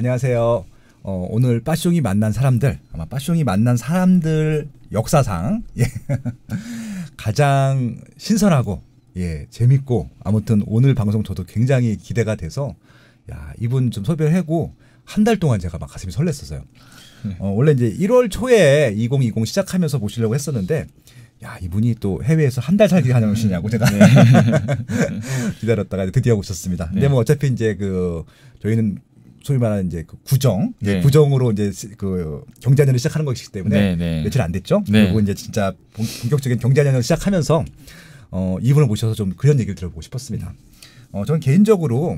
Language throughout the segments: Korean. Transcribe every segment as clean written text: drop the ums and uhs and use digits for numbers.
안녕하세요. 오늘 빠숑이 만난 사람들, 아마 빠숑이 만난 사람들 역사상 가장 신선하고 재밌고 아무튼 오늘 방송 저도 굉장히 기대가 돼서 이분 좀 섭외하고 한 달 동안 제가 막 가슴이 설렜었어요. 원래 이제 1월 초에 2020 시작하면서 모시려고 했었는데 이분이 또 해외에서 한 달 살기 하냐고 제가 기다렸다가 드디어 오셨습니다. 근데 뭐 어차피 이제 저희는 소위 말하는 이제 구정, 구정으로 이제 경자년을 시작하는 것이기 때문에 며칠 안 됐죠. 그리고 이제 진짜 본격적인 경자년을 시작하면서 이분을 모셔서 좀 그런 얘기를 들어보고 싶었습니다. 저는 개인적으로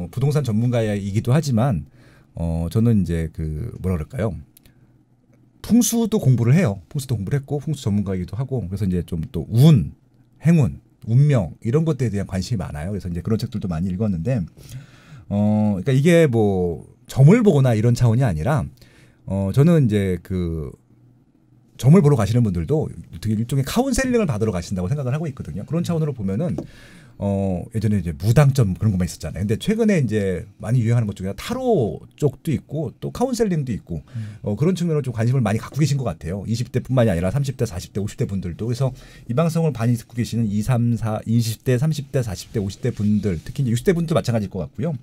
부동산 전문가이기도 하지만 저는 이제 뭐라 그럴까요? 풍수도 공부를 해요. 풍수도 공부를 했고 풍수 전문가이기도 하고 그래서 이제 좀 또 행운, 운명 이런 것들에 대한 관심이 많아요. 그래서 이제 그런 책들도 많이 읽었는데 그러니까 이게 뭐 점을 보거나 이런 차원이 아니라 저는 이제 점을 보러 가시는 분들도 되게 일종의 카운셀링을 받으러 가신다고 생각을 하고 있거든요. 그런 차원으로 보면은 예전에 이제 무당점 그런 것만 있었잖아요. 근데 최근에 이제 많이 유행하는 것 중에 타로 쪽도 있고 또 카운셀링도 있고 그런 측면으로 좀 관심을 많이 갖고 계신 것 같아요. 20대뿐만이 아니라 30대, 40대, 50대 분들도. 그래서 이 방송을 많이 듣고 계시는 20대, 30대, 40대, 50대 분들, 특히 이제 60대 분도 마찬가지일 것 같고요.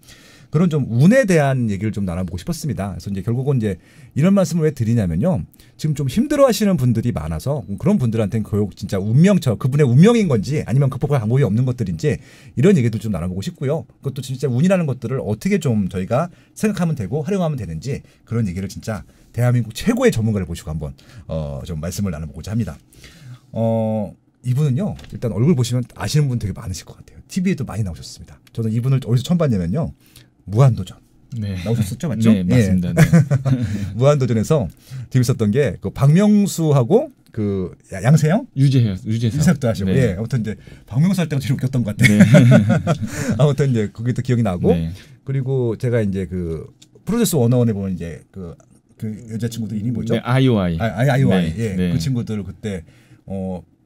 그런 좀 운에 대한 얘기를 좀 나눠보고 싶었습니다. 그래서 이제 결국은 이제 이런 말씀을 왜 드리냐면요. 지금 좀 힘들어하시는 분들이 많아서 그런 분들한테는 교육 진짜 그분의 운명인 건지 아니면 극복할 방법이 없는 것들인지 이런 얘기도 좀 나눠보고 싶고요. 그것도 진짜 운이라는 것들을 어떻게 좀 저희가 생각하면 되고 활용하면 되는지 그런 얘기를 진짜 대한민국 최고의 전문가를 모시고 한번 좀 말씀을 나눠보고자 합니다. 이분은요. 일단 얼굴 보시면 아시는 분 되게 많으실 것 같아요. TV에도 많이 나오셨습니다. 저는 이분을 어디서 처음 봤냐면요. 무한도전. 나오셨었죠, 맞죠? 네, 맞습니다. 네. 무한도전에서 재밌었던 게 박명수하고 양세형? 유재석도 하시고. 아무튼 이제 박명수 할 때가 제일 웃겼던 것 같아요. 아무튼 이제 그게 또 기억이 나고. 그리고 제가 이제 프로듀스 101에 보면 이제 그 여자친구들 이름이 뭐죠? 아이오아이. 아이오아이. 그 친구들 그때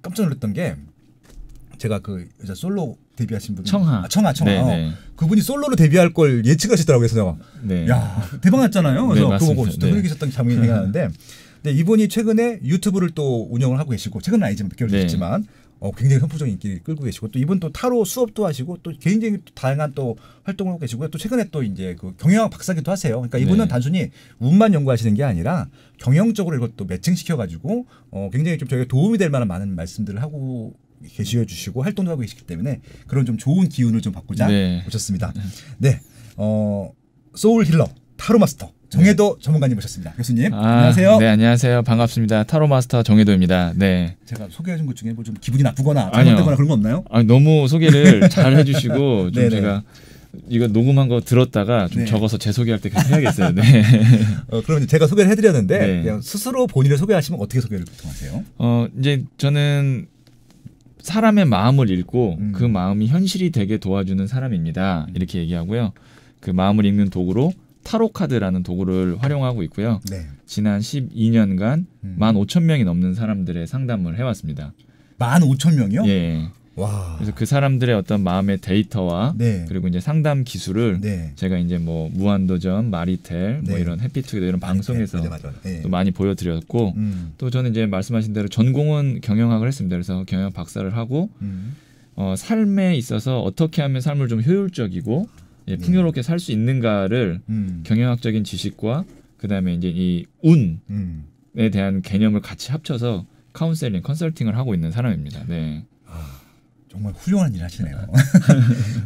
깜짝 놀랐던 게 제가 여자 솔로 데뷔하신 분 청하. 그분이 솔로로 데뷔할 걸 예측하시더라고요. 그래서 야 대박 났잖아요. 그래서 그거 보고 진짜 흘리셨던 장면이 생각나는데 근데 이분이 최근에 유튜브를 또 운영을 하고 계시고 최근은 아니지만 몇 개월 됐지만 굉장히 선풍적인 인기를 끌고 계시고 또 이분 또 타로 수업도 하시고 또 개인적인 다양한 또 활동을 하고 계시고요. 또 최근에 또 이제 경영학 박사기도 하세요. 그러니까 이분은 단순히 운만 연구하시는 게 아니라 경영적으로 이것도 매칭시켜 가지고 굉장히 좀 저희가 도움이 될 만한 많은 말씀들을 하고 계시어 주시고 활동도 하고 계시기 때문에 그런 좀 좋은 기운을 좀 받고자 오셨습니다. 소울 힐러 타로 마스터 정혜도 전문가님 모셨습니다. 교수님 안녕하세요. 네, 안녕하세요. 반갑습니다. 타로 마스터 정혜도입니다. 네. 제가 소개해준 것 중에 뭐 좀 기분이 나쁘거나 잘못되거나 그런 거 없나요? 너무 소개를 잘 해주시고 좀 제가 이거 녹음한 거 들었다가 좀 적어서 제 소개할 때 계속 해야겠어요. 그럼 이제 제가 소개를 해드렸는데 그냥 스스로 본인을 소개하시면 어떻게 소개를 보통 하세요? 이제 저는 사람의 마음을 읽고 그 마음이 현실이 되게 도와주는 사람입니다. 이렇게 얘기하고요. 그 마음을 읽는 도구로 타로 카드라는 도구를 활용하고 있고요. 지난 12년간 15,000명이 넘는 사람들의 상담을 해왔습니다. 15,000명이요? 예. 와. 그래서 그 사람들의 어떤 마음의 데이터와 그리고 이제 상담 기술을 제가 이제 뭐 무한도전, 마리텔, 뭐 이런 해피투게더 이런 방송에서 또 많이 보여드렸고 또 저는 이제 말씀하신 대로 전공은 경영학을 했습니다. 그래서 경영학 박사를 하고 삶에 있어서 어떻게 하면 삶을 좀 효율적이고 풍요롭게 살 수 있는가를 경영학적인 지식과 그다음에 이제 이 운에 대한 개념을 같이 합쳐서 카운셀링, 컨설팅을 하고 있는 사람입니다. 정말 훌륭한 일 하시네요.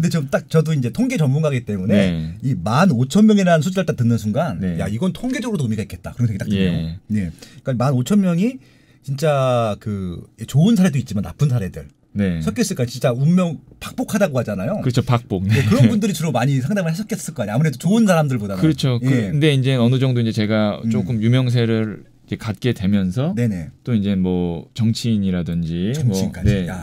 근데 저도 이제 통계 전문가이기 때문에 이 15,000명이라는 숫자를 딱 듣는 순간 야 이건 통계적으로도 의미가 있겠다 그런 생각이 딱 드네요. 그러니까 15,000명이 진짜 좋은 사례도 있지만 나쁜 사례들 섞였을 거 진짜 운명 박복하다고 하잖아요. 그렇죠, 박복. 그런 분들이 주로 많이 상담을 하셨겠을 거 아니에요. 아무래도 좋은 사람들보다는. 그렇죠. 근데 이제 어느 정도 이제 제가 조금 유명세를 갖게 되면서 또 이제 뭐 정치인이라든지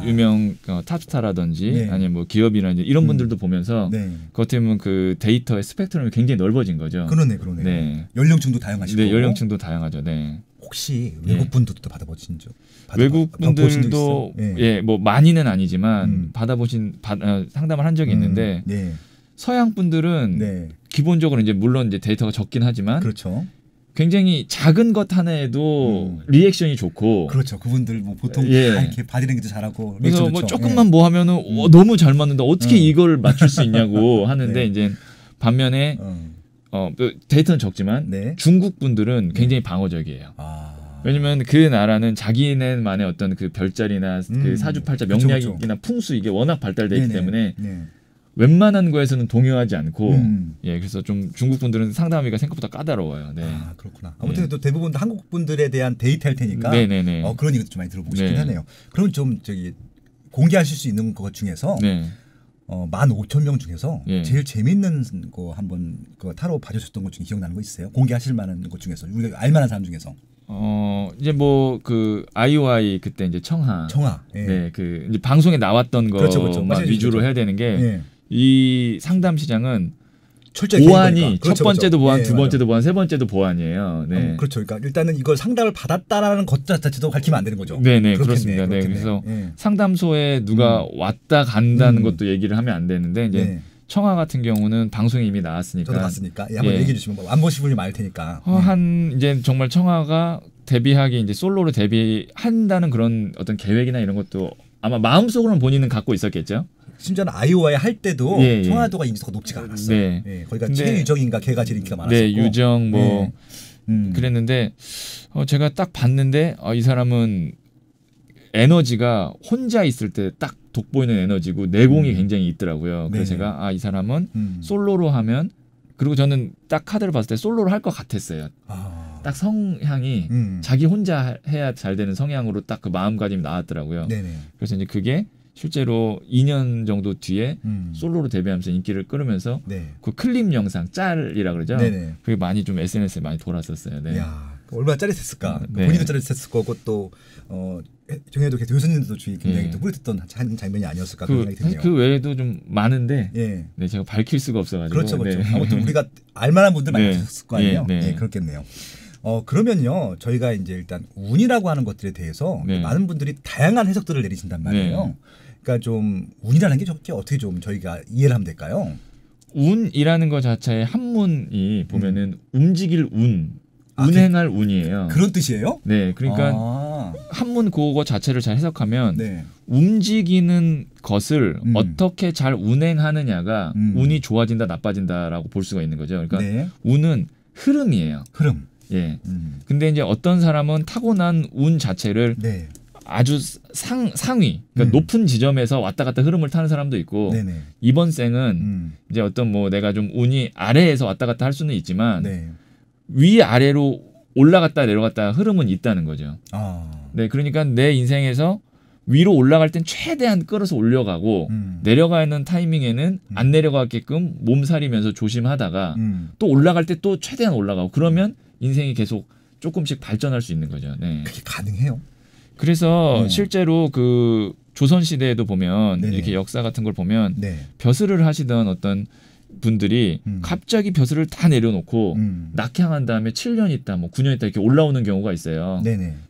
유명 탑스타라든지 아니면 뭐 기업이라든지 이런 분들도 보면서 그것 때문에 그 데이터의 스펙트럼이 굉장히 넓어진 거죠. 그러네. 연령층도 다양하시고. 연령층도 다양하죠. 혹시 외국 분들도 받아보신 적? 외국 분들도 뭐 많이는 아니지만 상담을 한 적이 있는데 서양 분들은 네. 기본적으로 이제 물론 이제 데이터가 적긴 하지만 그렇죠. 굉장히 작은 것 하나에도 리액션이 좋고 그렇죠. 그분들 뭐 보통 예. 다 이렇게 바디랭귀지 잘하고 그래서 뭐 조금만 뭐 하면은 너무 잘 맞는다. 어떻게 이걸 맞출 수 있냐고 하는데 네. 이제 반면에 데이터는 적지만 네. 중국 분들은 굉장히 방어적이에요. 왜냐면 그 나라는 자기네만의 어떤 그 별자리나 그 사주팔자 명리학이나 풍수 이게 워낙 발달되어 있기 때문에 웬만한 거에서는 동요하지 않고 예 그래서 좀 중국 분들은 상담하기가 생각보다 까다로워요. 네. 아 그렇구나. 아무튼 또 대부분 한국 분들에 대한 데이터일 테니까 네네네. 그런 얘기도 좀 많이 들어보고 싶긴 하네요. 그럼 좀 저기 공개하실 수 있는 것 중에서 15,000명 중에서 제일 재밌는 거 한번 그 타로 봐주셨던 것 중에 기억나는 거 있어요? 공개하실 만한 것 중에서 우리가 알만한 사람 중에서. 이제 뭐 그 IOI 그때 이제 청하. 예. 네, 그 이제 방송에 나왔던 거만 위주로 해야 되는 게 이 상담 시장은 보안이 첫 번째도 보안, 두 번째도 보안, 세 번째도 보안이에요. 네. 그렇죠. 그러니까 일단은 이걸 상담을 받았다라는 것 자체도 밝히면 안 되는 거죠. 네네 그렇습니다. 네, 그래서 상담소에 누가 왔다 간다는 것도 얘기를 하면 안 되는데 이제 청하 같은 경우는 방송에 이미 나왔으니까. 저도 봤으니까 한번 얘기해 주시면 안 보신 분이 많을 테니까. 한 이제 정말 청하가 데뷔하기 이제 솔로로 데뷔한다는 그런 어떤 계획이나 이런 것도 아마 마음속으로는 본인은 갖고 있었겠죠. 심지어는 아이오아이 할 때도 청하도가 인지도가 높지가 않았어요. 거기가 최유정인가 걔가 제일 인기가 많았었고. 네, 유정 뭐 그랬는데 제가 딱 봤는데 이 사람은 에너지가 혼자 있을 때 딱 돋보이는 에너지고 내공이 굉장히 있더라고요. 그래서 제가 이 사람은 솔로로 하면 그리고 저는 딱 카드를 봤을 때 솔로로 할 것 같았어요. 딱 성향이 자기 혼자 해야 잘 되는 성향으로 딱 그 마음가짐이 나왔더라고요. 그래서 이제 그게 실제로 2년 정도 뒤에 솔로로 데뷔하면서 인기를 끌으면서 그 클립 영상 짤이라 그러죠. 그게 많이 좀 SNS에 많이 돌았었어요. 네. 이야, 얼마나 짜릿했을까. 본인도 짜릿했을 거고 또 정혜도 교수님도 주의 굉장히 또 뿌듯했던 한 장면이 아니었을까 그런 생각이 드네요. 그 외에도 좀 많은데 네, 제가 밝힐 수가 없어가지고. 그렇죠, 그렇죠. 아무튼 우리가 알만한 분들 많이 있었을 거 아니에요. 그렇겠네요. 그러면요 저희가 이제 일단 운이라고 하는 것들에 대해서 많은 분들이 다양한 해석들을 내리신단 말이에요. 그러니까 좀 운이라는 게 어떻게 좀 저희가 이해를 하면 될까요? 운이라는 것 자체의 한문이 보면은 움직일 운, 운행할 운이에요. 그런 뜻이에요? 네, 그러니까 한문 그거 자체를 잘 해석하면 움직이는 것을 어떻게 잘 운행하느냐가 운이 좋아진다, 나빠진다라고 볼 수가 있는 거죠. 그러니까 운은 흐름이에요. 흐름. 예. 근데 이제 어떤 사람은 타고난 운 자체를 아주 상위, 그러니까 높은 지점에서 왔다 갔다 흐름을 타는 사람도 있고 이번 생은 이제 어떤 뭐 내가 좀 운이 아래에서 왔다 갔다 할 수는 있지만 위 아래로 올라갔다 내려갔다 흐름은 있다는 거죠. 네, 그러니까 내 인생에서 위로 올라갈 땐 최대한 끌어서 올려가고 내려가는 타이밍에는 안 내려가게끔 몸살이면서 조심하다가 또 올라갈 때 또 최대한 올라가고 그러면 인생이 계속 조금씩 발전할 수 있는 거죠. 네. 그게 가능해요? 그래서 실제로 그 조선 시대에도 보면 이렇게 역사 같은 걸 보면 벼슬을 하시던 어떤 분들이 갑자기 벼슬을 다 내려놓고 낙향한 다음에 7년 있다, 뭐 9년 있다 이렇게 올라오는 경우가 있어요.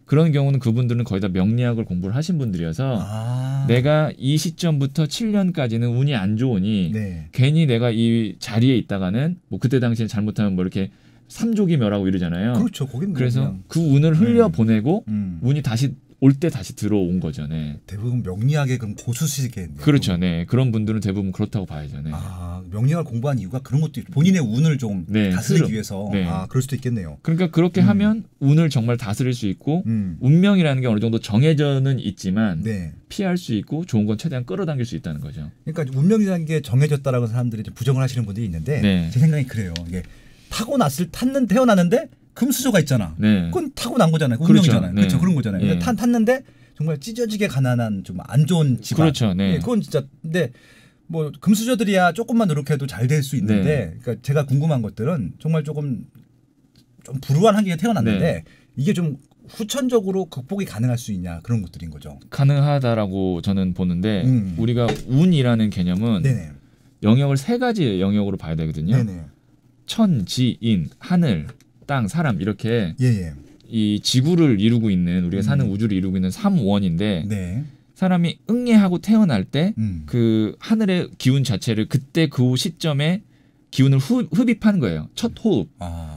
그런 경우는 그분들은 거의 다 명리학을 공부를 하신 분들이어서 내가 이 시점부터 7년까지는 운이 안 좋으니 괜히 내가 이 자리에 있다가는 뭐 그때 당시에 잘못하면 뭐 이렇게 삼족이멸하고 이러잖아요. 그렇죠. 그래서 그냥. 그 운을 흘려보내고 운이 다시 올 때 다시 들어온 거죠. 네. 대부분 명리학의 그럼 고수시겠네요. 그렇죠. 네. 그런 분들은 대부분 그렇다고 봐야죠. 네. 명리학을 공부한 이유가 그런 것도 본인의 운을 좀 다스리기 위해서. 그럴 수도 있겠네요. 그러니까 그렇게 하면 운을 정말 다스릴 수 있고 운명이라는 게 어느 정도 정해져는 있지만 피할 수 있고 좋은 건 최대한 끌어당길 수 있다는 거죠. 그러니까 운명이라는 게 정해졌다라고 사람들이 좀 부정을 하시는 분들이 있는데 제 생각이 그래요. 이게 태어났는데 금수저가 있잖아. 그건 타고난 거잖아요. 운명이잖아요. 그렇죠. 그런 거잖아요. 근데 탔는데 정말 찢어지게 가난한 좀 안 좋은 집안. 그렇죠. 그건 진짜 근데 뭐 금수저들이야 조금만 노력해도 잘 될 수 있는데 그러니까 제가 궁금한 것들은 정말 좀 불우한 환경에 태어났는데 이게 좀 후천적으로 극복이 가능할 수 있냐 그런 것들인 거죠. 가능하다라고 저는 보는데 우리가 운이라는 개념은 영역을 세 가지 영역으로 봐야 되거든요. 천, 지, 인, 하늘, 땅, 사람 이렇게 이 지구를 이루고 있는 우리가 사는 우주를 이루고 있는 3원인데 사람이 응애하고 태어날 때 그 하늘의 기운 자체를 그때 그 시점에 기운을 흡입한 거예요. 첫 호흡.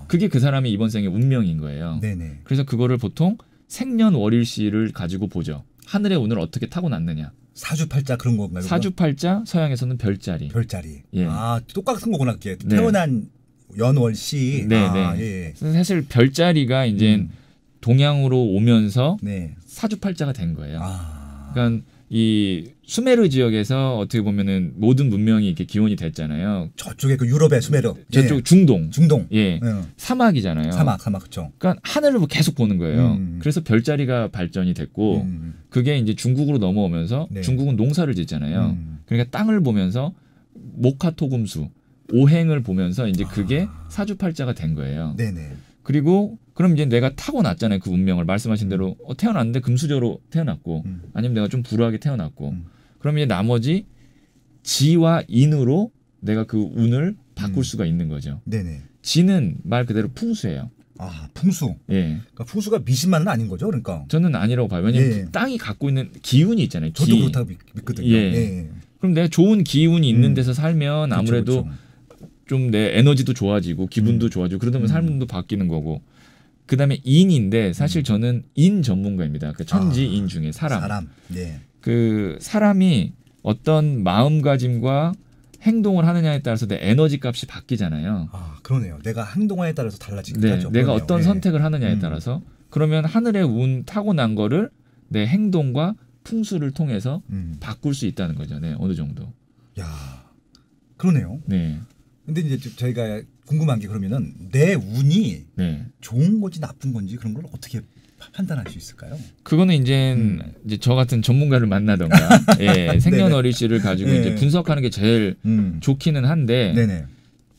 그게 그 사람이 이번 생의 운명인 거예요. 네네. 그래서 그거를 보통 생년월일시를 가지고 보죠. 하늘의 운을 어떻게 타고났느냐. 사주팔자 그런 건가요? 사주팔자, 서양에서는 별자리. 별자리. 예. 똑같은 거구나. 네. 태어난 연월시. 네네. 예. 사실 별자리가 이제 동양으로 오면서 네. 사주팔자가 된 거예요. 그러니까 이 수메르 지역에서 어떻게 보면은 모든 문명이 이렇게 기원이 됐잖아요. 저쪽에 그 유럽의 수메르. 저쪽 예. 중동. 예. 사막이잖아요. 사막 그렇죠. 그러니까 하늘을 계속 보는 거예요. 그래서 별자리가 발전이 됐고 그게 이제 중국으로 넘어오면서 네. 중국은 농사를 짓잖아요. 그러니까 땅을 보면서 목화토금수 오행을 보면서 이제 그게 사주팔자가 된 거예요. 네네. 그리고 그럼 이제 내가 타고났잖아요. 그 운명을 말씀하신 대로 태어났는데 금수저로 태어났고 아니면 내가 좀 불우하게 태어났고 그럼 이제 나머지 지와 인으로 내가 그 운을 바꿀 수가 있는 거죠. 네네. 지는 말 그대로 풍수예요. 풍수. 예. 그러니까 풍수가 미신만은 아닌 거죠, 그러니까. 저는 아니라고 봐요. 왜냐면 예. 땅이 갖고 있는 기운이 있잖아요. 저도 그렇다고 믿거든요. 예. 예. 그럼 내가 좋은 기운이 있는 데서 살면 아무래도 그렇죠. 좀 내 에너지도 좋아지고 기분도 좋아지고 그러다 보면 삶도 바뀌는 거고. 그다음에 인인데 사실 저는 인 전문가입니다. 그 천지인 중에 사람. 네. 그 사람이 어떤 마음가짐과 행동을 하느냐에 따라서 내 에너지 값이 바뀌잖아요. 그러네요. 내가 행동하에 따라서 달라지긴 네, 하죠. 내가 그러네요. 어떤 선택을 하느냐에 따라서 그러면 하늘의 운 타고난 거를 내 행동과 풍수를 통해서 바꿀 수 있다는 거죠. 네, 어느 정도. 야, 그러네요. 네. 근데 이제 저희가 궁금한 게 그러면은 내 운이 네. 좋은 건지 나쁜 건지 그런 걸 어떻게 판단할 수 있을까요? 그거는 이제 저 같은 전문가를 만나던가 예, 생년월일시를 가지고 이제 분석하는 게 제일 좋기는 한데 네네.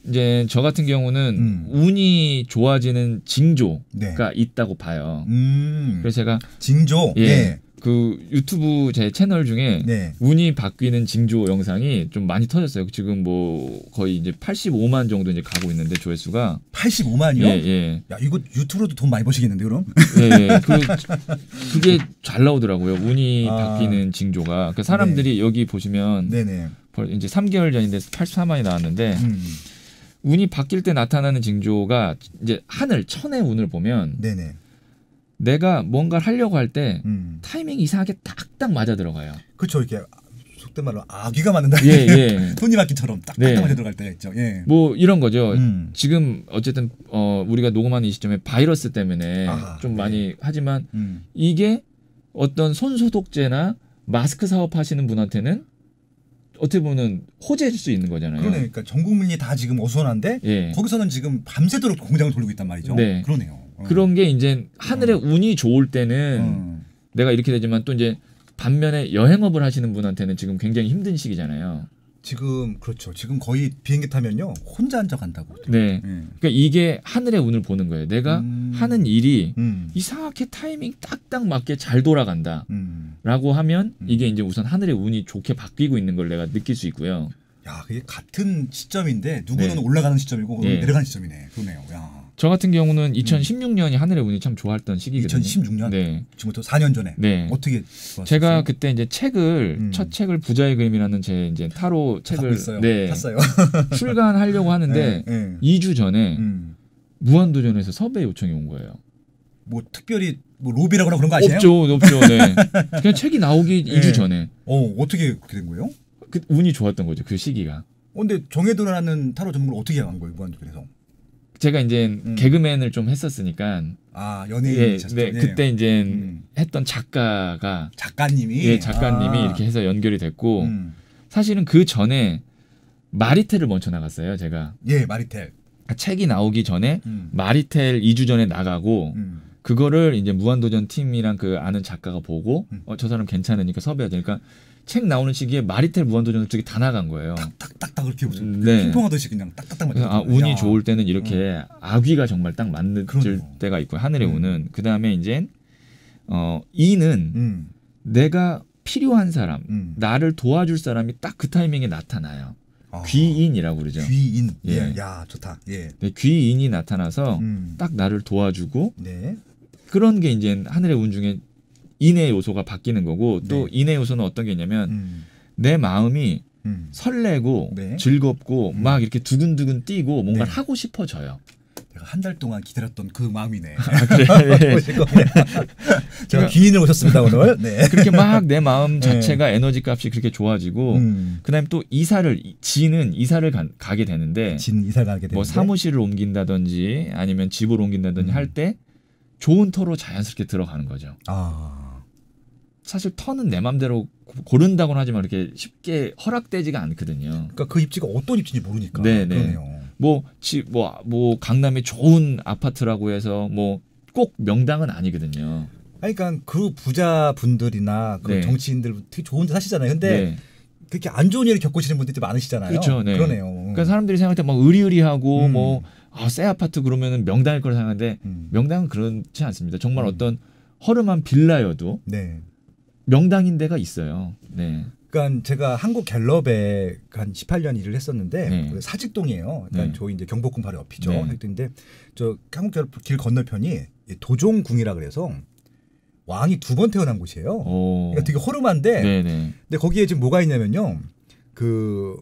이제 저 같은 경우는 운이 좋아지는 징조가 네. 있다고 봐요. 그래서 제가 징조 예. 네. 그 유튜브 제 채널 중에 네. 운이 바뀌는 징조 영상이 좀 많이 터졌어요. 지금 뭐 거의 이제 85만 정도 이제 가고 있는데 조회수가 85만이요? 예, 예. 야 이거 유튜브로도 돈 많이 버시겠는데 그럼? 예, 예. 그게 잘 나오더라고요. 운이 바뀌는 징조가. 그 사람들이 네. 여기 보시면 네네. 이제 3개월 전인데 84만이 나왔는데 운이 바뀔 때 나타나는 징조가 이제 하늘 천의 운을 보면. 네네. 내가 뭔가를 하려고 할 때 타이밍이 이상하게 딱딱 맞아 들어가요. 그렇죠. 이렇게 속된 말로 아귀가 맞는다. 예, 예. 톱니바퀴처럼 딱딱 네. 맞아 들어갈 때가 있죠. 예. 뭐 이런 거죠. 지금 어쨌든 우리가 녹음하는 이 시점에 바이러스 때문에 좀 많이 하지만 이게 어떤 손소독제나 마스크 사업하시는 분한테는 어떻게 보면 호재일 수 있는 거잖아요. 그러니까 전 국민이 다 지금 어수선한데 예. 거기서는 지금 밤새도록 공장을 돌리고 있단 말이죠. 네. 그러네요. 그런 게 이제 하늘의 운이 좋을 때는 내가 이렇게 되지만 또 이제 반면에 여행업을 하시는 분한테는 지금 굉장히 힘든 시기잖아요. 지금 그렇죠. 지금 거의 비행기 타면요 혼자 앉아 간다고. 네. 그러니까 이게 하늘의 운을 보는 거예요. 내가 하는 일이 이상하게 타이밍 딱딱 맞게 잘 돌아간다라고 하면 이게 이제 우선 하늘의 운이 좋게 바뀌고 있는 걸 내가 느낄 수 있고요. 야, 그게 같은 시점인데 누구는 네. 올라가는 시점이고 네. 내려가는 시점이네. 그러네요. 야. 저 같은 경우는 2016년이 하늘의 운이 참 좋았던 시기거든요. 2016년? 네. 지금부터 4년 전에. 네. 어떻게 좋았어요? 제가 그때 이제 책을 첫 책을 부자의 그림이라는 제 이제 타로 책을 네. 샀어요. 출간하려고 하는데 네. 2주 전에 무한도전에서 섭외 요청이 온 거예요. 뭐 특별히 뭐 로비라거나 그런 거 아시나요? 없죠. 네. 그냥 책이 나오기 2주 전에. 어떻게 그렇게 된 거예요? 그 운이 좋았던 거죠. 그 시기가. 근데 정해도라는 타로 전문을 어떻게 한 거예요? 무한도전에서? 제가 이제 개그맨을 좀 했었으니까 연예인이셨죠. 네, 그때 이제 했던 작가님이 이렇게 해서 연결이 됐고 사실은 그 전에 마리텔을 먼저 나갔어요. 제가. 예, 마리텔. 책이 나오기 전에 마리텔 2주 전에 나가고 그거를 이제 무한도전 팀이랑 그 아는 작가가 보고 저 사람 괜찮으니까 섭외하자. 그러니까 책 나오는 시기에 마리텔 무한도전 쪽이 다 나간 거예요. 딱딱딱 그렇게 네. 핑퐁하듯이 그냥 딱딱딱 맞죠. 운이 좋을 때는 이렇게 아귀가 정말 딱 맞는 때가 있고 하늘의 운은 그 다음에 이제 이는 내가 필요한 사람, 나를 도와줄 사람이 딱 그 타이밍에 나타나요. 귀인이라고 그러죠. 귀인. 예. 야, 좋다. 예. 네, 귀인이 나타나서 딱 나를 도와주고 네. 그런 게 이제 하늘의 운 중에 인의 요소가 바뀌는 거고 또 인의 요소는 어떤 게 있냐면 내 마음이 설레고 네. 즐겁고 막 이렇게 두근두근 뛰고 뭔가를 네. 하고 싶어져요. 내가 한 달 동안 기다렸던 그 마음이네. 아, 그래. 제가 귀인을 오셨습니다 오늘. 네. 그렇게 막 내 마음 자체가 네. 에너지 값이 그렇게 좋아지고 그다음에 또 지는 이사를 가게 되는데 이사를 가게 되는데 뭐 사무실을 옮긴다든지 아니면 집을 옮긴다든지 할 때 좋은 터로 자연스럽게 들어가는 거죠. 아. 사실 터는 내 맘대로 고른다고는 하지만 이렇게 쉽게 허락되지가 않거든요. 그러니까 그 입지가 어떤 입지인지 모르니까. 네네. 그러네요. 뭐 강남에 좋은 아파트라고 해서 뭐 꼭 명당은 아니거든요. 그러니까 그 부자 분들이나 그 네. 정치인들 되게 좋은 데 사시잖아요. 근데 네. 그렇게 안 좋은 일을 겪으시는 분들이 많으시잖아요. 그렇죠. 네. 그러네요. 그러니까 사람들이 생각할 때 막 의리의리하고 뭐 새 아파트 그러면은 명당일 거라 생각하는데 명당은 그렇지 않습니다. 정말 어떤 허름한 빌라여도 네. 명당인 데가 있어요. 네. 그러니까 제가 한국 갤럽에 한 18년 일을 했었는데 네. 사직동이에요. 그러니까 네. 저희 이제 경복궁 바로 옆이죠. 네. 근데 저 한국 갤럽 길 건너편이 도종궁이라 그래서 왕이 2번 태어난 곳이에요. 그러니까 되게 허름한데, 네네. 근데 거기에 지금 뭐가 있냐면요, 그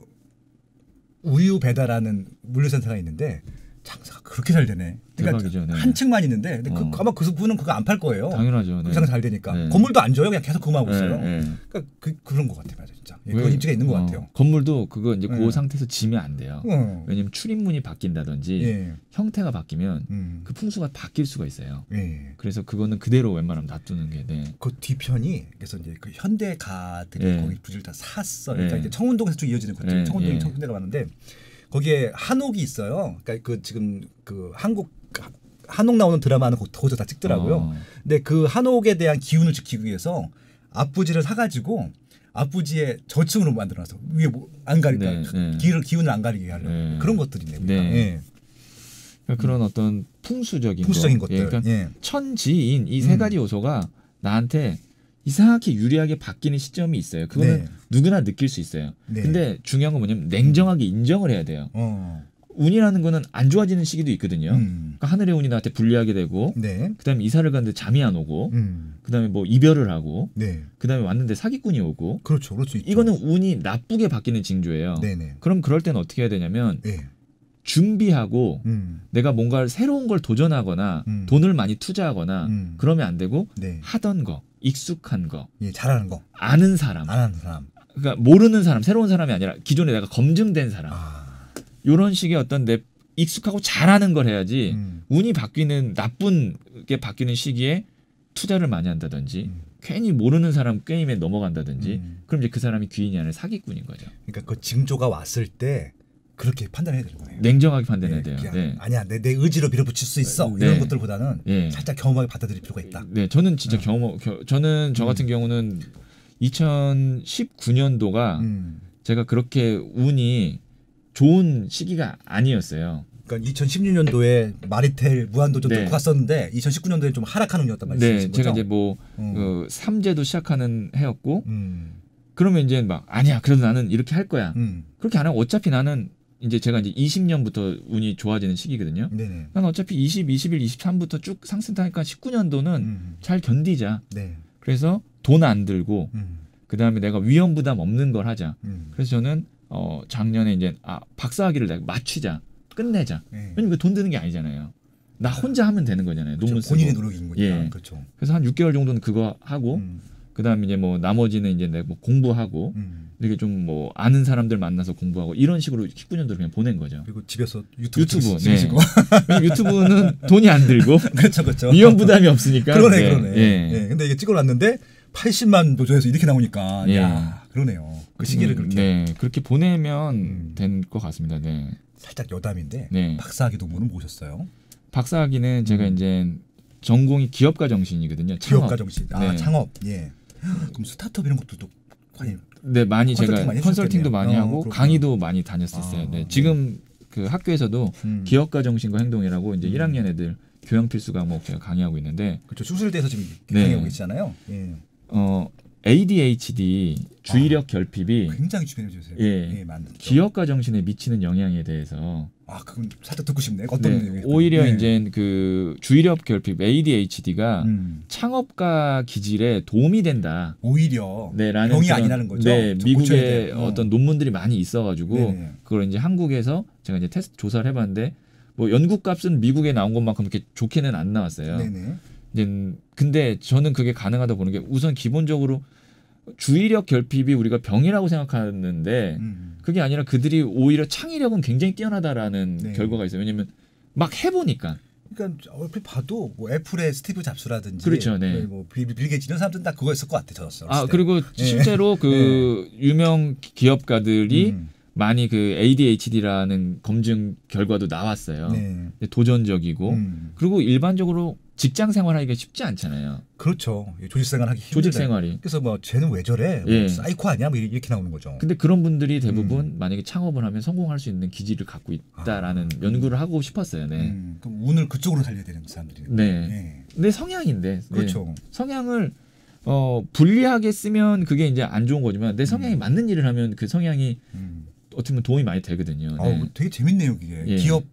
우유 배달하는 물류센터가 있는데 장사가 그렇게 잘 되네. 그러니까 대박이죠, 네. 한 층만 있는데 근데 아마 그분은 그거 안 팔 거예요. 당연하죠. 그 장사 잘 되니까 네. 건물도 안 줘요. 그냥 계속 그거 하고 있어요. 그러니까 그런 것 같아요, 진짜. 그런 입지가 있는 것 같아요. 건물도 그거 이제 그 상태에서 지면 안 돼요. 왜냐면 출입문이 바뀐다든지 형태가 바뀌면 그 풍수가 바뀔 수가 있어요. 그래서 그거는 그대로 웬만하면 놔두는 게. 네. 그 뒤편이 그래서 이제 그 현대가들이 거기 부지를 다 샀어. 그러니까 이제 청운동에서 쭉 이어지는 거죠. 청운동이 현대가 많은데. 거기에 한옥이 있어요. 그러니까 그 지금 그 한옥 나오는 드라마는 거기서 다 찍더라고요. 근데 그 한옥에 대한 기운을 지키기 위해서 앞부지를 사가지고 앞부지에 저층으로 만들어놨어. 위에 뭐 안 가리니까 네, 기운을 안 가리게 하려고 그런 것들이 있네요. 네. 그러니까 그런 어떤 풍수적인 것들, 그러니까 천지인 이 세 가지 요소가 나한테 이상하게 유리하게 바뀌는 시점이 있어요. 그거는 누구나 느낄 수 있어요. 근데 중요한 건 뭐냐면 냉정하게 인정을 해야 돼요. 운이라는 거는 안 좋아지는 시기도 있거든요. 그러니까 하늘의 운이 나한테 불리하게 되고 그다음에 이사를 갔는데 잠이 안 오고 그다음에 뭐 이별을 하고 그다음에 왔는데 사기꾼이 오고 그렇죠. 이거는 운이 나쁘게 바뀌는 징조예요. 그럼 그럴 때는 어떻게 해야 되냐면 준비하고 내가 뭔가 새로운 걸 도전하거나 돈을 많이 투자하거나 그러면 안 되고 하던 거 익숙한 거, 잘하는 거, 아는 사람, 그러니까 모르는 사람, 새로운 사람이 아니라 기존에 내가 검증된 사람, 이런 식의 어떤 내 익숙하고 잘하는 걸 해야지 운이 바뀌는 나쁘게 바뀌는 시기에 투자를 많이 한다든지 괜히 모르는 사람 게임에 넘어간다든지 그럼 이제 그 사람이 귀인이 아니라 사기꾼인 거죠. 그러니까 그 징조가 왔을 때 그렇게 판단해야 되는 거예요. 냉정하게 판단해야 돼요. 아니야, 내 의지로 밀어붙일 수 있어. 이런 것들보다는 살짝 겸허하게 받아들일 필요가 있다. 네, 저는 진짜 저는 저 같은 경우는 2019년도가 제가 그렇게 운이 좋은 시기가 아니었어요. 그러니까 2016년도에 마리텔 무한도전 도 갔었는데 2019년도에 좀 하락하는 운이었단 말이죠. 네, 제가 이제 뭐 그 삼재도 시작하는 해였고 그러면 이제 막 아니야, 그래도 나는 이렇게 할 거야. 그렇게 안 하고 어차피 나는 이제 제가 이제 20년부터 운이 좋아지는 시기거든요. 난 어차피 20, 21, 23부터 쭉 상승하니까 19년도는 잘 견디자. 그래서 돈 안 들고 그다음에 내가 위험 부담 없는 걸 하자. 그래서 저는 작년에 이제 박사학위를 내가 마치자. 끝내자. 왜냐면 돈 드는 게 아니잖아요. 나 혼자 하면 되는 거잖아요. 그렇죠. 논문 쓰고. 본인의 노력인 거니까. 그렇죠. 그래서 한 6개월 정도는 그거 하고 그다음에 이제 뭐 나머지는 이제 내가 뭐 공부하고 이렇게 좀 뭐 아는 사람들 만나서 공부하고 이런 식으로 19년도를 그냥 보낸 거죠. 그리고 집에서 유튜브 네. 유튜브는 돈이 안 들고 그렇죠. 위험 부담이 없으니까. 그러네. 근데 이게 찍어놨는데 80만 도조에서 이렇게 나오니까 야, 그러네요. 그 시기를 그렇게. 그렇게 보내면 된 것 같습니다. 네. 살짝 여담인데 박사학위 논문은 뭐셨어요? 박사학위는 제가 이제 전공이 기업가 정신이거든요. 창업. 기업가 정신. 창업. 그럼 스타트업 이런 것도 많이 제가 컨설팅도 많이 하고 그렇구나. 강의도 많이 다녔었어요. 지금 그 학교에서도 기업가 정신과 행동이라고 이제 1학년 애들 교양 필수 과목 제가 강의하고 있는데 그렇죠. 수술대에서 지금 강의하고 계시잖아요. ADHD 주의력 결핍이 굉장히 주변에 주세요. 예, 기억과 정신에 미치는 영향에 대해서 그건 살짝 듣고 싶네. 어떤 오히려 이제 그 주의력 결핍 ADHD가 창업가 기질에 도움이 된다. 오히려 라는 병이 아니라는 거죠. 미국에 어떤 논문들이 많이 있어가지고 그걸 이제 한국에서 제가 이제 테스트 조사를 해봤는데 뭐 연구값은 미국에 나온 것만큼 그렇게 좋게는 안 나왔어요. 이제 근데 저는 그게 가능하다 보는 게 우선 기본적으로 주의력 결핍이 우리가 병이라고 생각하는데 그게 아니라 그들이 오히려 창의력은 굉장히 뛰어나다라는 결과가 있어요. 왜냐하면 막 해보니까. 그러니까 얼핏 봐도 뭐 애플의 스티브 잡스라든지, 그렇죠, 뭐 빌 게이츠 이런 사람들은 다 그거 있을 것 같아. 저였어. 그리고 실제로 그 유명 기업가들이 많이 그 ADHD라는 검증 결과도 나왔어요. 도전적이고 그리고 일반적으로 직장 생활하기가 쉽지 않잖아요. 그렇죠. 조직 생활하기 힘들어요. 조직 생활이. 그래서 뭐 쟤는 왜 저래? 뭐 사이코 아니야? 뭐 이렇게 나오는 거죠. 근데 그런 분들이 대부분 만약에 창업을 하면 성공할 수 있는 기질을 갖고 있다라는 연구를 하고 싶었어요. 그럼 운을 그쪽으로 살려야 되는 사람들이. 근데 성향인데. 그렇죠. 성향을 불리하게 쓰면 그게 이제 안 좋은 거지만 내 성향이 맞는 일을 하면 그 성향이 어떻게 보면 도움이 많이 되거든요. 되게 재밌네요, 이게. 기업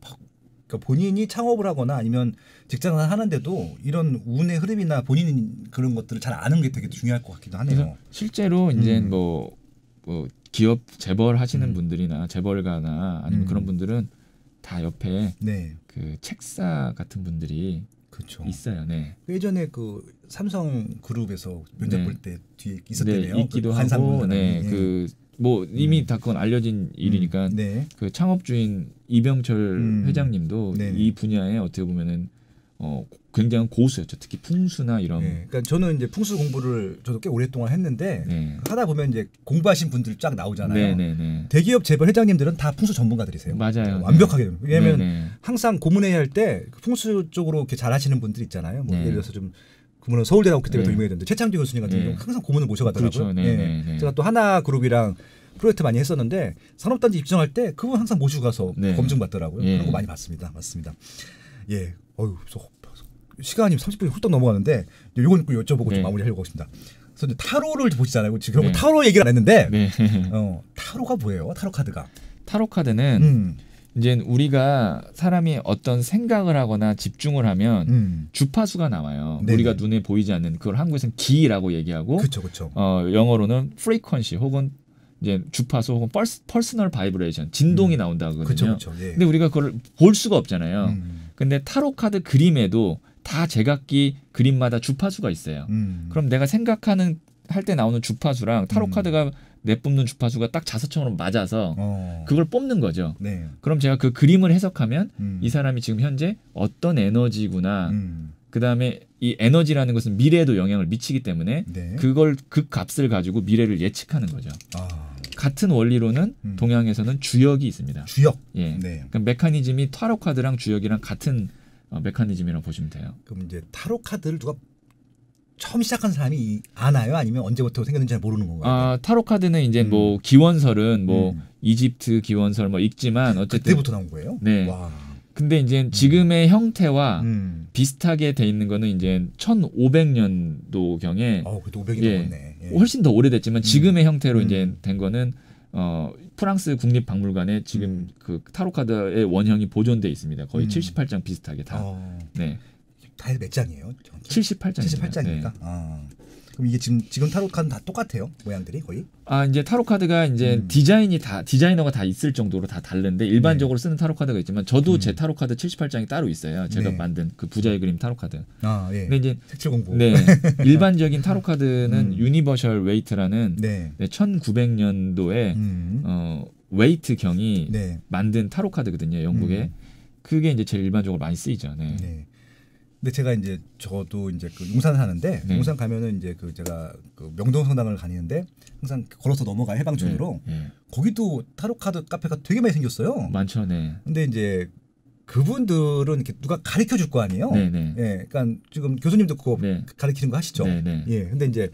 그러니까 본인이 창업을 하거나 아니면 직장을 하는데도 이런 운의 흐름이나 본인 그런 것들을 잘 아는 게 되게 중요할 것 같기도 하네요. 실제로 이제 뭐 기업 재벌 하시는 분들이나 재벌가나 아니면 그런 분들은 다 옆에 그 책사 같은 분들이 있어요. 예전에 그 삼성 그룹에서 면접 볼 때 뒤에 있었대요. 있기도 하고, 뭐 이미 다 그건 알려진 일이니까 그 창업주인 이병철 회장님도 이 분야에 어떻게 보면은 굉장히 고수였죠. 특히 풍수나 이런. 그러니까 저는 이제 풍수 공부를 저도 꽤 오랫동안 했는데 하다 보면 이제 공부하신 분들 쫙 나오잖아요. 대기업 재벌 회장님들은 다 풍수 전문가들이세요. 맞아요. 완벽하게. 왜냐하면 항상 고문회의 할 때 풍수 쪽으로 이렇게 잘하시는 분들 있잖아요. 뭐 예를 들어서 좀 그분은 서울대 나왔기 때문에 더 유명해졌는데 최창규 교수님 같은 경우 항상 고문을 모셔가더라고요. 제가 또 하나그룹이랑 프로젝트 많이 했었는데 산업단지 입증할 때 그분 항상 모시고 가서 검증받더라고요. 그런 거 많이 봤습니다. 맞습니다. 시간이 30분이 훌쩍 넘어가는데 요건 여쭤보고 좀 마무리하려고 하겠습니다. 그래서 이제 타로를 보시잖아요. 지금 타로 얘기를 안 했는데 타로가 뭐예요? 타로 카드가. 타로 카드는 이제 우리가 사람이 어떤 생각을 하거나 집중을 하면 주파수가 나와요. 우리가 눈에 보이지 않는 그걸 한국에서는 기라고 얘기하고 영어로는 frequency 혹은 이제 주파수 혹은 퍼스널 바이브레이션 진동이 나온다 그러거든요. 근데 우리가 그걸 볼 수가 없잖아요. 근데 타로 카드 그림에도 다 제각기 그림마다 주파수가 있어요. 그럼 내가 생각하는 할 때 나오는 주파수랑 타로 카드가 내뿜는 주파수가 딱 자서처럼 맞아서 그걸 뽑는 거죠. 그럼 제가 그 그림을 해석하면 이 사람이 지금 현재 어떤 에너지구나. 그다음에 이 에너지라는 것은 미래에도 영향을 미치기 때문에 그걸 그 값을 가지고 미래를 예측하는 거죠. 같은 원리로는 동양에서는 주역이 있습니다. 주역. 그러니까 메커니즘이 타로 카드랑 주역이랑 같은 메커니즘이라고 보시면 돼요. 그럼 이제 타로 카드를 누가 처음 시작한 사람이 아나요? 아니면 언제부터 생겼는지 잘 모르는 건가요? 타로 카드는 이제 뭐 기원설은 뭐 이집트 기원설 뭐 읽지만 어쨌든 그때부터 나온 거예요? 와. 근데 이제 지금의 형태와 비슷하게 돼 있는 거는 이제 1500년도 경에 그래도 500이 넘었네. 훨씬 더 오래됐지만 지금의 형태로 이제 된 거는 프랑스 국립박물관에 지금 그 타로 카드의 원형이 보존돼 있습니다. 거의 78장 비슷하게 다. 다 몇 장이에요? 78장입니다. 78장입니까? 그럼 이게 지금 타로 카드는 다 똑같아요? 모양들이 거의? 이제 타로 카드가 이제 디자이너가 다 있을 정도로 다 다른데 일반적으로 쓰는 타로 카드가 있지만 저도 제 타로 카드 78장이 따로 있어요. 제가 만든 그 부자의 그림 타로 카드. 근데 이제 색칠 공부. 일반적인 타로 카드는 유니버셜 웨이트라는 1900년도에 웨이트 경이 만든 타로 카드거든요. 영국에. 그게 이제 제일 일반적으로 많이 쓰이죠. 근데 제가 이제 저도 이제 그 용산 사는데 용산 가면은 이제 그 제가 그 명동성당을 다니는데 항상 걸어서 넘어가요 해방촌으로. 거기도 타로 카드 카페가 되게 많이 생겼어요. 많죠, 근데 이제 그분들은 이렇게 누가 가르쳐 줄 거 아니에요. 그러니까 지금 교수님도 그거 가르치는 거 하시죠. 근데 이제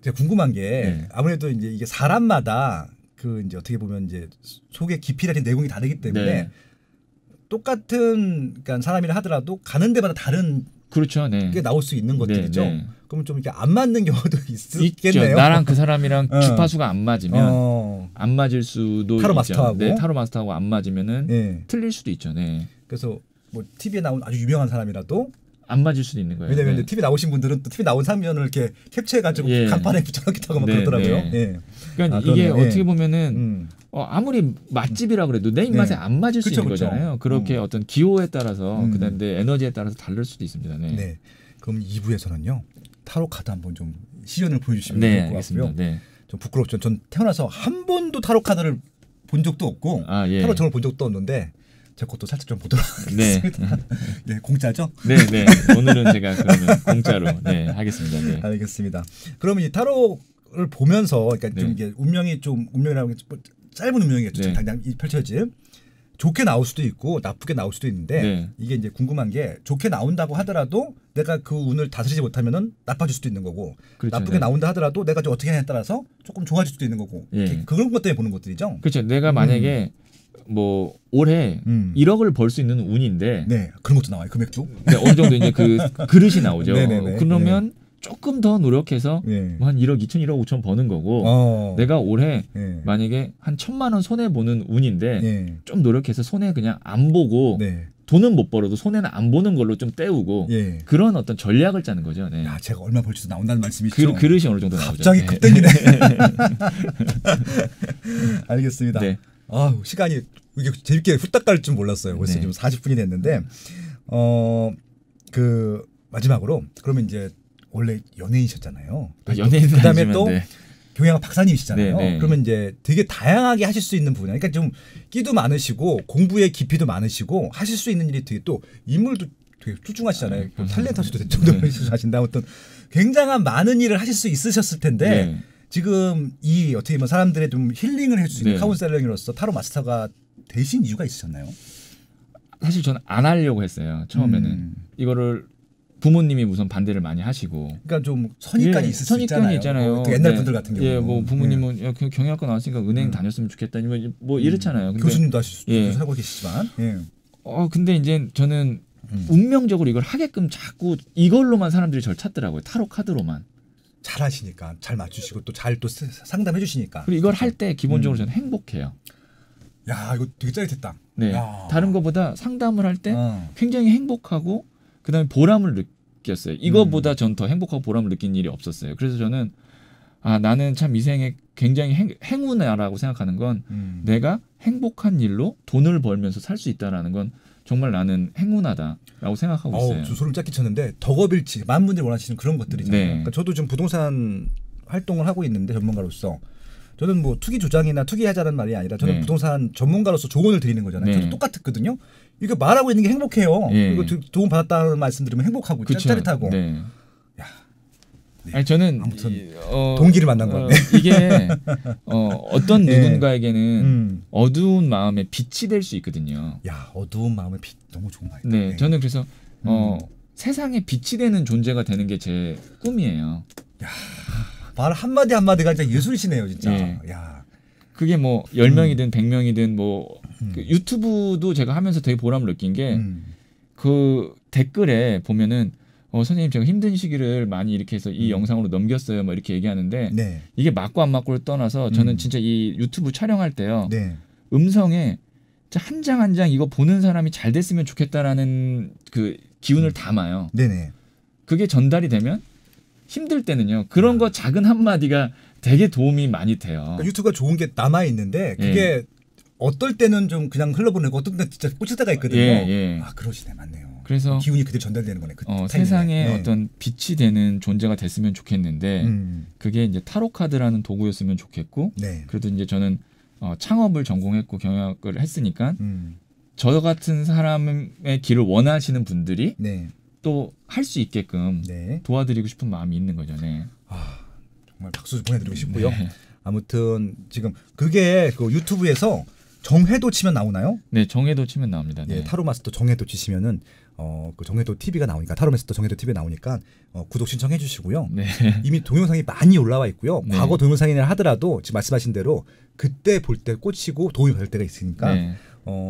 제가 궁금한 게 아무래도 이제 이게 사람마다 그 이제 어떻게 보면 이제 속의 깊이라는 내용이 다르기 때문에. 똑같은 그러니까 사람이라 하더라도 가는 데마다 다른 그렇죠. 네. 게 나올 수 있는 것들이죠. 네. 그러면 좀 이렇게 안 맞는 경우도 있겠네요. 나랑 그 사람이랑 주파수가 안 맞으면 안 맞을 수도 타로 있죠. 마스터하고 네, 타로 마스터하고 안 맞으면은 틀릴 수도 있죠. 네. 그래서 뭐 TV에 나온 아주 유명한 사람이라도 안 맞을 수도 있는 거예요. 왜냐면 TV 나오신 분들은 또 TV 나온 장면을 이렇게 캡처해가지고 간판에 붙여놓기도 하고 막 그러더라고요. 그러니까 이게 어떻게 보면은 아무리 맛집이라 그래도 내 입맛에 안 맞을 수 있는 거잖아요. 그렇게 어떤 기호에 따라서 그다음에 내 에너지에 따라서 다를 수도 있습니다. 네. 그럼 2부에서는요 타로 카드 한번 좀 시연을 보여주시면 좋을 것 같고요. 네. 좀 부끄럽죠. 전 태어나서 한 번도 타로 카드를 본 적도 없고 타로 점을 본 적도 없는데 제 것도 살짝 좀 보도록 하겠습니다. 네, 공짜죠? 네. 오늘은 제가 그러면 공짜로 하겠습니다. 네. 알겠습니다. 그러면 이 타로를 보면서 그러니까 좀 이게 운명이라고 짧은 운명이겠죠. 당장 펼쳐질 좋게 나올 수도 있고 나쁘게 나올 수도 있는데 이게 이제 궁금한 게 좋게 나온다고 하더라도 내가 그 운을 다스리지 못하면은 나빠질 수도 있는 거고 그렇죠, 나쁘게 나온다 하더라도 내가 좀 어떻게 하냐에 따라서 조금 좋아질 수도 있는 거고 그런 것 때문에 보는 것들이죠. 그렇죠. 내가 만약에 뭐 올해 1억을 벌 수 있는 운인데 그런 것도 나와요. 금액도 어느 정도 이제 그 그릇이 나오죠. 그러면 조금 더 노력해서 뭐 한 1억 2천 1억 5천 버는 거고 내가 올해 만약에 한 1,000만 원 손해 보는 운인데 좀 노력해서 손해 그냥 안 보고 돈은 못 벌어도 손해는 안 보는 걸로 좀 때우고 그런 어떤 전략을 짜는 거죠. 네. 야, 제가 얼마 벌지도 나온다는 말씀이죠. 그릇이 어느 정도 나오죠. 갑자기 급 땡기네. 알겠습니다. 시간이 이게 재밌게 후딱 갈 줄 몰랐어요. 벌써 지금 40분이 됐는데 그 마지막으로 그러면 이제 원래 연예인이셨잖아요. 그다음에 또 경영학 박사님이시잖아요. 그러면 이제 되게 다양하게 하실 수 있는 분야. 그러니까 좀 끼도 많으시고 공부의 깊이도 많으시고 하실 수 있는 일이 되게 또 인물도 되게 훌륭하시잖아요. 탤런트 수도 될 정도로 하신다. 어떤 굉장한 많은 일을 하실 수 있으셨을 텐데 지금 이 어떻게 보면 사람들의 좀 힐링을 해줄 수 있는 카운셀러로서 타로 마스터가 되신 이유가 있으셨나요? 사실 저는 안 하려고 했어요. 처음에는 이거를 부모님이 우선 반대를 많이 하시고. 그러니까 좀 선입관이 있을 수 있잖아요. 또 옛날 분들 같은 경우. 뭐 부모님은 경영학과 나왔으니까 은행 다녔으면 좋겠다. 뭐 이렇잖아요. 근데 교수님도 하고 계시지만. 근데 이제 저는 운명적으로 이걸 하게끔 자꾸 이걸로만 사람들이 저를 찾더라고요. 타로 카드로만. 잘 하시니까 잘 맞추시고 또 잘 또 상담해 주시니까. 그리고 이걸 할 때 기본적으로 저는 행복해요. 야, 이거 되게 짜릿했다. 네. 다른 것보다 상담을 할 때 굉장히 행복하고 그다음에 보람을 느꼈어요. 이거보다 전 더 행복하고 보람을 느낀 일이 없었어요. 그래서 저는 나는 참 이 생에 굉장히 행운이라고 생각하는 건 내가 행복한 일로 돈을 벌면서 살 수 있다라는 건 정말 나는 행운하다라고 생각하고 있어요. 소름 쫙 끼쳤는데 덕업일치 많은 분들이 원하시는 그런 것들이잖아요. 그러니까 저도 지금 부동산 활동을 하고 있는데 전문가로서 저는 뭐 투기 조장이나 투기하자는 말이 아니라 저는 부동산 전문가로서 조언을 드리는 거잖아요. 저도 똑같았거든요. 이거 말하고 있는 게 행복해요. 그리고 도움 받았다는 말씀 들으면 행복하고 짜릿하고. 아니 저는 아무튼 동기를 만난 것 같네. 이게 어떤 누군가에게는 어두운 마음에 빛이 될 수 있거든요. 야, 어두운 마음의 빛 너무 좋은 말이다. 저는 그래서 세상에 빛이 되는 존재가 되는 게 제 꿈이에요. 야, 말 한마디 한마디가 진짜 예술이시네요, 진짜. 야. 그게 뭐 10명이든 100명이든 뭐 그 유튜브도 제가 하면서 되게 보람을 느낀 게 그 댓글에 보면은 선생님 제가 힘든 시기를 많이 이렇게 해서 이 영상으로 넘겼어요. 뭐 이렇게 얘기하는데 이게 맞고 안 맞고를 떠나서 저는 진짜 이 유튜브 촬영할 때요. 음성에 한 장 한 장 이거 보는 사람이 잘 됐으면 좋겠다라는 그 기운을 담아요. 그게 전달이 되면 힘들 때는요. 그런 거 작은 한마디가 되게 도움이 많이 돼요. 그러니까 유튜브가 좋은 게 남아 있는데 그게 어떨 때는 좀 그냥 흘러보내고 어떤 때는 진짜 꽂힐 때가 있거든요. 그러시네. 맞네요. 그래서 기운이 그대로 전달되는 거네. 세상에 어떤 빛이 되는 존재가 됐으면 좋겠는데 그게 이제 타로 카드라는 도구였으면 좋겠고 그래도 이제 저는 창업을 전공했고 경영학을 했으니까 저 같은 사람의 길을 원하시는 분들이 또 할 수 있게끔 도와드리고 싶은 마음이 있는 거죠. 정말 박수 보내드리고 싶고요. 아무튼 지금 그게 그 유튜브에서 정해도 치면 나오나요? 네, 정해도 치면 나옵니다. 타로 마스터 정해도 치시면은 그 정해도 TV가 나오니까 타로 마스터 정해도 TV에 나오니까 구독 신청해 주시고요. 이미 동영상이 많이 올라와 있고요. 과거 동영상이라 하더라도 지금 말씀하신 대로 그때 볼 때 꽂히고 도움이 될 때가 있으니까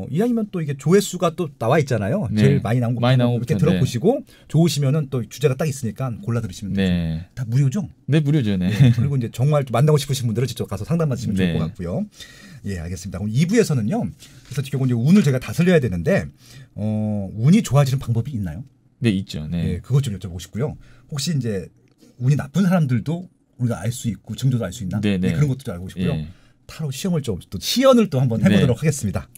이왕이면 또 이게 조회수가 또 나와 있잖아요. 네. 제일 많이 나온 거 이렇게 들어보시고 좋으시면은 또 주제가 딱 있으니까 골라 들으시면 되죠. 다 무료죠? 네, 무료죠. 네. 그리고 이제 정말 만나고 싶으신 분들은 직접 가서 상담 받으시면 좋을 것 같고요. 예, 알겠습니다. 그럼 2부에서는요. 그래서 결국 이제 운을 저희가 다스려야 되는데 운이 좋아지는 방법이 있나요? 네, 있죠. 네. 예, 그것 좀 여쭤보고 싶고요. 혹시 이제 운이 나쁜 사람들도 우리가 알 수 있고 증조도 알 수 있나? 네, 그런 것도 좀 알고 싶고요. 예. 타로 시험을 또 시연을 또 한번 해보도록 하겠습니다.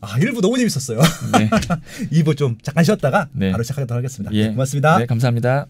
1부 너무 재밌었어요. 네. 2부 좀 잠깐 쉬었다가 바로 시작하도록 하겠습니다. 예. 고맙습니다. 네, 감사합니다.